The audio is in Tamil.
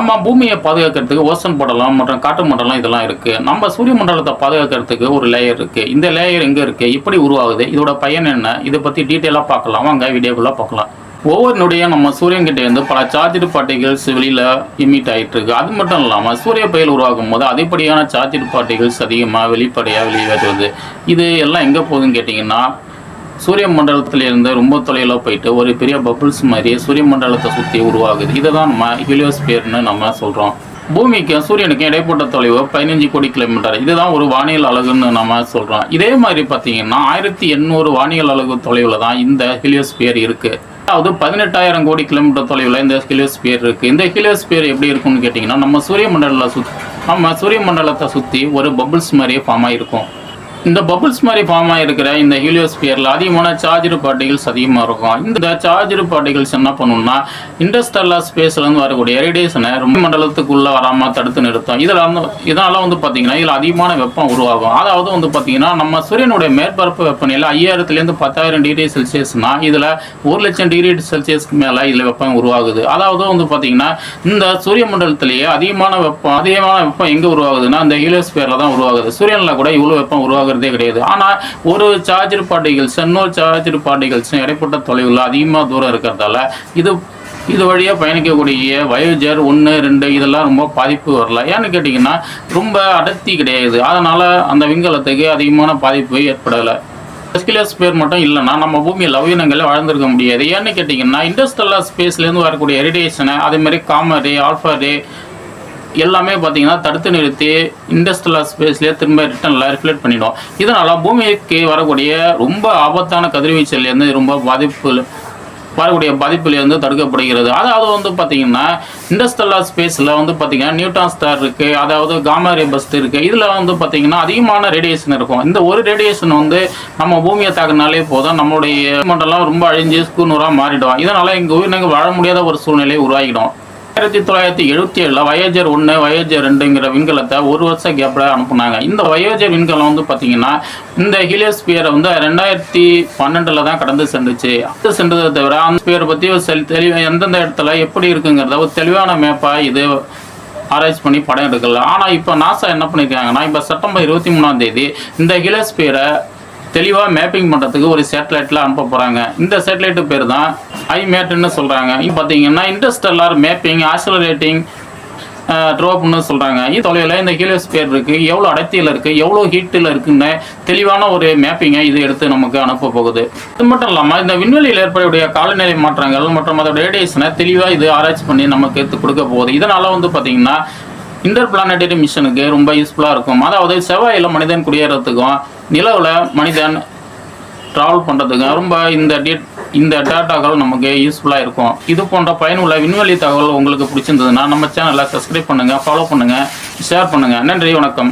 நம்ம பூமியை பாதுகாக்கிறதுக்கு ஓசோன் படலம் மற்றும் காற்று மண்டலம் இதெல்லாம் இருக்குது. நம்ம சூரிய மண்டலத்தை பாதுகாக்கிறதுக்கு ஒரு லேயர் இருக்குது. இந்த லேயர் எங்கே இருக்குது, எப்படி உருவாகுது, இதோட பயன் என்ன, இதை பற்றி டீட்டெயிலாக பார்க்கலாம். வாங்க வீடியோக்குள்ளே பார்க்கலாம். ஒவ்வொரு நொடியும் நம்ம சூரியன்கிட்ட இருந்து பல சார்ஜ்டு பார்ட்டிகல்ஸ் வெளியில் இமிட் ஆகிட்டு இருக்கு. அது மட்டும் இல்லாமல் சூரிய புயல் உருவாகும் போது அதிகப்படியான சார்ஜ்டு பார்ட்டிகல்ஸ் அதிகமாக வெளிப்படையாக வெளியேறுவது. இது எல்லாம் எங்கே போகுதுன்னு கேட்டிங்கன்னா, சூரிய மண்டலத்திலிருந்து ரொம்ப தொலைவில் போயிட்டு ஒரு பெரிய பபிள்ஸ் மாதிரி சூரிய மண்டலத்தை சுற்றி உருவாகுது. இதை தான் நம்ம ஹீலியோஸ்பியர்னு நம்ம சொல்கிறோம். பூமிக்கும் சூரியனுக்கும் இடைப்பட்ட தொலைவு 15 கோடி கிலோமீட்டர். இதுதான் ஒரு வானியல் அலகுன்னு நம்ம சொல்கிறோம். இதே மாதிரி பார்த்தீங்கன்னா 1800 வானியல் அலகு தொலைவில் தான் இந்த ஹீலியோஸ்பியர் இருக்குது. அதாவது 18,000 கோடி கிலோமீட்டர் தொலைவில் இந்த ஹீலியோஸ்பியர் இருக்குது. இந்த ஹீலியோஸ்பியர் எப்படி இருக்குன்னு கேட்டிங்கன்னா, நம்ம சூரிய மண்டலத்தை சுற்றி ஒரு பபிள்ஸ் மாதிரியே ஃபார்ம் ஆகிருக்கும். இந்த பபிள்ஸ் மாதிரி ஃபார்ம் ஆகிருக்கிற இந்த ஹீலியோஸ்பியரில் அதிகமான சார்ஜ்டு பார்ட்டிகல்ஸ் அதிகமாக இருக்கும். இந்த சார்ஜ்டு பார்ட்டிகல்ஸ் என்ன பண்ணுன்னா, இன்டர்ஸ்டெல்லார் ஸ்பேஸ்லேருந்து வரக்கூடிய ரேடியேஷனை ரொம்ப மண்டலத்துக்குள்ளே வராமல் தடுத்து நிறுத்தும். இதனால் பார்த்தீங்கன்னா இதில் அதிகமான வெப்பம் உருவாகும். அதாவது பார்த்தீங்கன்னா, நம்ம சூரியனுடைய மேற்பரப்பு வெப்பநிலை 5000 10,000 டிகிரி செல்சியஸ்னா இதில் 1,00,000 டிகிரி செல்சியஸ்க்கு மேலே இதில் வெப்பம் உருவாகுது. அதாவது பார்த்தீங்கன்னா, இந்த சூரிய மண்டலத்திலேயே அதிகமான வெப்பம் எங்கே உருவாகுதுன்னா இந்த ஹீலியோஸ்பியரில் தான் உருவாகுது. சூரியனில் கூட இவ்வளோ வெப்பம் உருவாகுறதே கிடையாது. ஆனால் ஒரு சார்ஜ்டு பார்ட்டிகல்ஸ் இன்னொரு சார்ஜ்டு பார்ட்டிகல்ஸ் இடைப்பட்ட தொலைவில் அதிகமாக தூரம் இருக்கிறதால இது வழியாக பயணிக்கக்கூடிய வயோஜர் 1, 2 இதெல்லாம் ரொம்ப பாதிப்பு வரல. ஏன்னு கேட்டிங்கன்னா, ரொம்ப அடர்த்தி கிடையாது. அதனால் அந்த விண்கலத்துக்கு அதிகமான பாதிப்பு ஏற்படலை. ஹீலியோஸ்பியர் மட்டும் இல்லைன்னா நம்ம பூமியில் உயிரினங்களை வாழ்ந்திருக்க முடியாது. ஏன்னு கேட்டிங்கன்னா, இன்டர்ஸ்டெல்லார் ஸ்பேஸ்லேருந்து வரக்கூடிய ரேடியேஷனை அதேமாதிரி காமா ரே, ஆல்ஃபா ரே எல்லாமே பார்த்தீங்கன்னா தடுத்து நிறுத்தி இன்டர்ஸ்டெல்லார் ஸ்பேஸ்லேயே திரும்ப ரிட்டனில் ரிஃப்ளெக்ட் பண்ணிடும். இதனால் பூமிக்கு வரக்கூடிய ரொம்ப ஆபத்தான கதிர்வீச்சல்லேருந்து ரொம்ப பாதிப்புலேருந்து தடுக்கப்படுகிறது. அதாவது பார்த்தீங்கன்னா, இன்டர்ஸ்டெல்லார் ஸ்பேஸில் பார்த்தீங்கன்னா நியூட்ரான் ஸ்டார் இருக்குது, அதாவது காமா ரே பஸ்ட் இருக்குது. இதில் பார்த்தீங்கன்னா அதிகமான ரேடியேஷன் இருக்கும். இந்த ஒரு ரேடியேஷன் நம்ம பூமியை தாக்குனாலே போதும், நம்மளுடைய மண்டலம் ரொம்ப அழிஞ்சு ஸ்கூனூராக மாறிடும். இதனால் எங்கள் உயிரினங்கள் வாழ முடியாத ஒரு சூழ்நிலை உருவாகிடும். 1977 வயோஜர் 1, வயோஜர் 2ங்கிற விண்கலத்தை ஒரு வருஷம் கேப்பில் அனுப்புனாங்க. இந்த வயோஜர் விண்கலம் பார்த்தீங்கன்னா இந்த ஹீலியோஸ்பியரை 2012 தான் கடந்து சென்றுச்சு. அது சென்றதை தவிர அந்த ஸ்பியரை பற்றி எந்தெந்த இடத்துல எப்படி இருக்குங்கிறத ஒரு தெளிவான மேப்பாக இது ஆராய்ச்சி பண்ணி படம் எடுக்கல. ஆனால் இப்போ நாசா என்ன பண்ணியிருக்காங்கன்னா, இப்போ செப்டம்பர் 23 இந்த ஹீலியோஸ்பியரை தெளிவாக மேப்பிங் பண்ணுறதுக்கு ஒரு சேட்டலைட்டில் அனுப்ப போகிறாங்க. இந்த சேட்டலைட்டு பேர் தான் ஐமேட்னு சொல்கிறாங்க. இப்போ பார்த்தீங்கன்னா இன்டர்ஸ்டெல்லார் மேப்பிங் ஆக்சலரேட்டிங் ட்ரோப்னு சொல்கிறாங்க. தொலைவில் இந்த ஹீலியோஸ்பியர் இருக்குது, எவ்வளோ அடர்த்தியில் இருக்குது, எவ்வளோ ஹீட்டில் இருக்குன்னு தெளிவான ஒரு மேப்பிங்கை இது எடுத்து நமக்கு அனுப்ப போகுது. இது மட்டும் இல்லாமல் இந்த விண்வெளியில் ஏற்படக்கூடிய காலநிலை மாற்றங்கள் மற்றும் அதோட ரேடியேஷனை தெளிவாக இது ஆராய்ச்சி பண்ணி நமக்கு எடுத்து கொடுக்க போகுது. இதனால் பார்த்தீங்கன்னா இன்டர் பிளானட்டரி மிஷனுக்கு ரொம்ப யூஸ்ஃபுல்லாக இருக்கும். அதாவது செவ்வாயில் மனிதன் குடியேறதுக்கும் நிலவில் மனிதன் ட்ராவல் பண்ணுறதுக்கும் ரொம்ப இந்த டேட்டாக்கள் நமக்கு யூஸ்ஃபுல்லாக இருக்கும். இது போன்ற பயனுள்ள விண்வெளி தகவல் உங்களுக்கு பிடிச்சிருந்ததுன்னா நம்ம சேனலை சப்ஸ்கிரைப் பண்ணுங்கள், ஃபாலோ பண்ணுங்கள், ஷேர் பண்ணுங்கள். நன்றி, வணக்கம்.